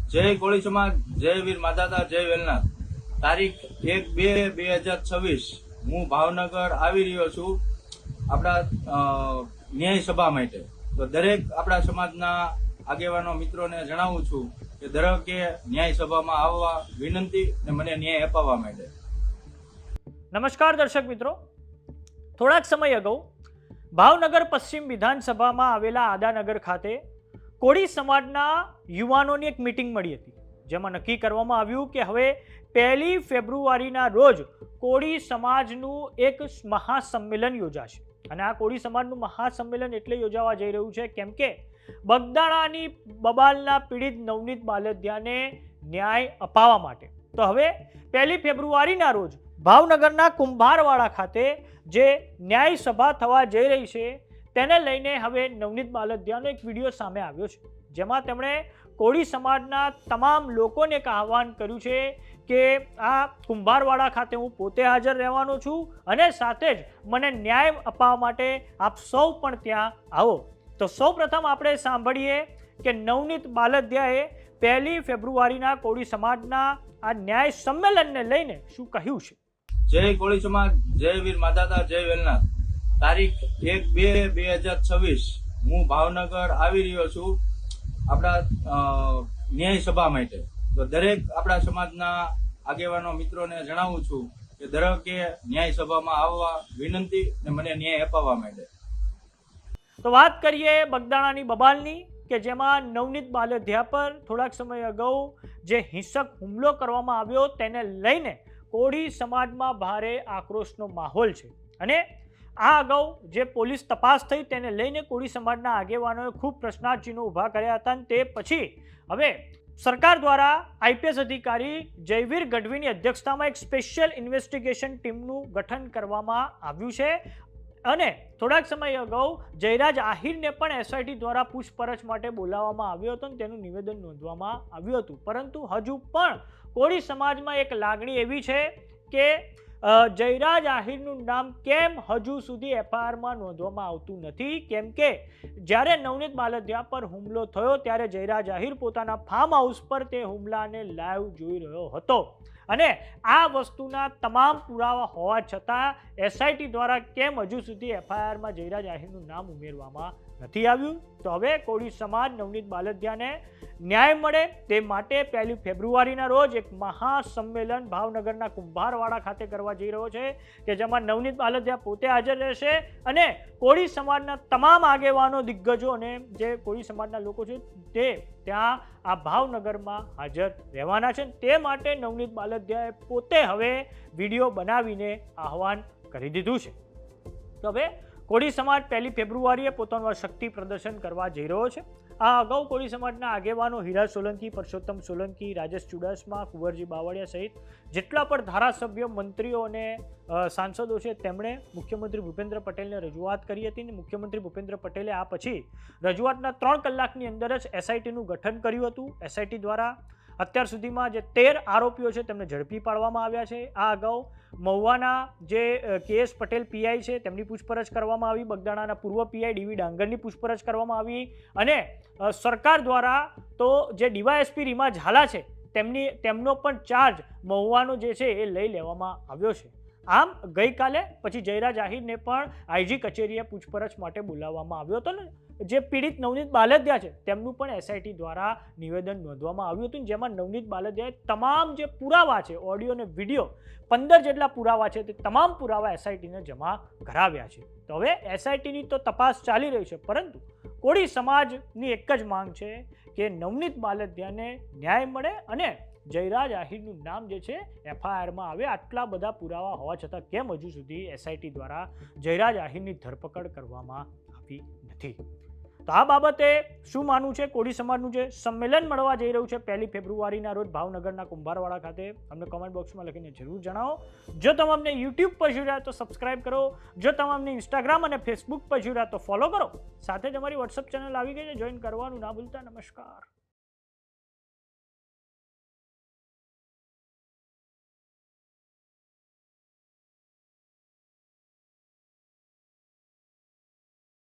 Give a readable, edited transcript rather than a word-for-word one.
જય કોળી સમાજ, જય વીર માધાતા, જય વેલનાથ। તારીખ 1/2/2026 હું ભાવનગર આવી રહ્યો છું આપણા ન્યાય સભા માટે। તો દરેક આપણા સમાજના આગેવાનો મિત્રોને જણાવું છું કે દરેકે ન્યાય સભામાં આવવા વિનંતી અને મને ન્યાય અપાવવા માટે। નમસ્કાર દર્શક મિત્રો, થોડાક સમય અગાઉ ભાવનગર પશ્ચિમ વિધાનસભામાં આવેલા આદાનગર ખાતે કોળી સમાજના યુવાનોની એક મીટિંગ મળી હતી, જેમાં નક્કી કરવામાં આવ્યું કે હવે 1 ફેબ્રુઆરીના રોજ કોળી સમાજનું એક મહાસંમેલન યોજાશે। અને આ કોળી સમાજનું મહાસંમેલન એટલે યોજાવા જઈ રહ્યું છે કેમ કે બગદાણાની બબાલના પીડિત નવનીત બાલદિયાને ન્યાય અપાવવા માટે। તો હવે 1 ફેબ્રુઆરીના રોજ ભાવનગરના કુંભારવાડા ખાતે જે ન્યાય સભા થવા જઈ રહી છે તેને લઈને હવે નવનીત બાલદિયાનો એક વિડીયો સામે આવ્યો છે, જેમાં તેમણે કોળી સમાજના તમામ લોકોને એક આહવાન કર્યું છે કે આ કુંભારવાડા ખાતે હું પોતે હાજર રહેવાનો છું અને સાથે જ મને ન્યાય અપાવવા માટે આપ સૌ પણ ત્યાં આવો। તો સૌ પ્રથમ આપણે સાંભળીએ કે નવનીત બાલદિયાએ 1 ફેબ્રુઆરીના કોળી સમાજના આ ન્યાય સંમેલનને લઈને શું કહ્યું છે। જય કોળી સમાજ, જય વીર માધાતા, જય વેલનાથ। તારીખ 1/2/2026 હું ભાવનગર આવી રહ્યો છું આપણા ન્યાય સભા માટે। તો દરેક આપણા સમાજના આગેવાનો મિત્રોને જણાવું છું કે દરેકે ન્યાય સભામાં આવવા વિનંતી અને મને ન્યાય અપાવવા માટે। તો વાત કરીએ બગદાણાની બબાલની કે જેમાં નવનીત બાલદિયા પર થોડાક સમય અગાઉ જે હિંસક હુમલો કરવામાં આવ્યો તેને લઈને કોળી સમાજમાં ભારે આક્રોશનો માહોલ છે। અને આ અગાઉ જે પોલીસ તપાસ થઈ તેને લઈને કોળી સમાજના આગેવાનોએ ખૂબ પ્રશ્નાર્થચિહ્નો ઊભા કર્યા હતા। અને તે પછી હવે સરકાર દ્વારા આઈપીએસ અધિકારી જયવીર ગઢવીની અધ્યક્ષતામાં એક સ્પેશિયલ ઇન્વેસ્ટિગેશન ટીમનું ગઠન કરવામાં આવ્યું છે। અને થોડાક સમય અગાઉ જયરાજ આહિરને પણ એસઆઈટી દ્વારા પૂછપરછ માટે બોલાવવામાં આવ્યો હતો અને તેનું નિવેદન નોંધવામાં આવ્યું હતું, પરંતુ હજુ પણ કોળી સમાજમાં એક લાગણી એવી છે કે જયરાજ આહિરનું નામ કેમ હજુ સુધી એફઆઈઆરમાં નોંધવામાં આવતું નથી, કેમ કે જ્યારે નવનીત બાલદિયા પર હુમલો થયો ત્યારે જયરાજ આહિર પોતાના ફાર્મ હાઉસ પર તે હુમલાને લાઈવ જોઈ રહ્યો હતો અને આ વસ્તુના તમામ પુરાવા હોવા છતાં એસઆઈટી દ્વારા કેમ હજુ સુધી એફઆઈઆરમાં જયરાજ આહિરનું નામ ઉમેરવામાં નથી આવ્યું। તો હવે કોળી સમાજ નવનીત બાલદિયાને ન્યાય મળે તે માટે 1 ફેબ્રુઆરીના રોજ એક મહાસંમેલન ભાવનગરના કુંભારવાડા ખાતે કરવા જઈ રહ્યો છે કે જેમાં નવનીત બાલદિયા પોતે હાજર રહેશે અને કોળી સમાજના તમામ આગેવાનો, દિગ્ગજો અને જે કોળી સમાજના લોકો છે તે ત્યાં આ ભાવનગરમાં હાજર રહેવાના છે। તે માટે નવનીત બાલદિયાએ પોતે હવે વિડીયો બનાવીને આહવાન કરી દીધું છે। તો હવે કોળી સમાજ 1 ફેબ્રુઆરીએ પોતાનું શક્તિ પ્રદર્શન કરવા જઈ રહ્યો છે। આ અગાઉ કોળી સમાજના આગેવાનો હીરા સોલંકી, પરસોત્તમ સોલંકી, રાજેશ ચુડાસમા, કુંવરજી બાવળિયા સહિત જેટલા પણ ધારાસભ્યો, મંત્રીઓ અને સાંસદો છે તેમણે મુખ્યમંત્રી ભૂપેન્દ્ર પટેલને રજૂઆત કરી હતી અને મુખ્યમંત્રી ભૂપેન્દ્ર પટેલે આ પછી રજૂઆતના 3 કલાકની અંદર જ એસઆઈટીનું ગઠન કર્યું હતું। એસઆઈટી દ્વારા અત્યાર સુધીમાં જે 13 આરોપીઓ છે તેમને ઝડપી પાડવામાં આવ્યા છે। આ અગાઉ મહુવાના જે કેએસ પટેલ પીઆઈ છે તેમની પૂછપરછ કરવામાં આવી, બગદાણાના પૂર્વ પીઆઈ ડીવી ડાંગરની પૂછપરછ કરવામાં આવી અને સરકાર દ્વારા તો જે ડીવાયએસપી રીમા ઝાલા છે તેમનો પણ ચાર્જ મહુવાનો જે છે એ લઈ લેવામાં આવ્યો છે। આમ ગઈકાલે પછી જયરાજ આહિરને પણ આઈજી કચેરીએ પૂછપરછ માટે બોલાવવામાં આવ્યો હતો ને જે પીડિત નવનીત બાલદિયા છે તેમનું પણ એસઆઈટી દ્વારા નિવેદન નોંધવામાં આવ્યું હતું, જેમાં નવનીત બાલદિયાએ તમામ જે પુરાવા છે, ઓડિયો અને વિડીયો 15 જેટલા પુરાવા છે તે તમામ પુરાવા એસઆઈટીને જમા કરાવ્યા છે। તો હવે એસઆઈટીની તો તપાસ ચાલી રહી છે, પરંતુ કોળી સમાજની એક જ માંગ છે કે નવનીત બાલદિયાને ન્યાય મળે અને જયરાજ આહિરનું નામ જે છે એફઆઈઆરમાં આવે। આટલા બધા પુરાવા હોવા છતાં કેમ હજુ સુધી એસઆઈટી દ્વારા જયરાજ આહિરની ધરપકડ કરવામાં આવી નથી? તો આ બાબતે શું માનવું છે કોળી સમાજનું? જે સંમેલન મળવા જઈ રહ્યું છે 1 ફેબ્રુઆરીના રોજ ભાવનગરના કુંભારવાડા ખાતે, અમને કમેન્ટ બોક્સમાં લખીને જરૂર જણાવો। જો તમે અમને યુટ્યુબ પર જોઈ રહ્યા તો સબસ્ક્રાઇબ કરો, જો તમે અમને ઇન્સ્ટાગ્રામ અને ફેસબુક પર જોઈ રહ્યા તો ફોલો કરો, સાથે જ અમારી વોટ્સઅપ ચેનલ આવી ગઈ છે, જોઈન કરવાનું ના ભૂલતા। નમસ્કાર।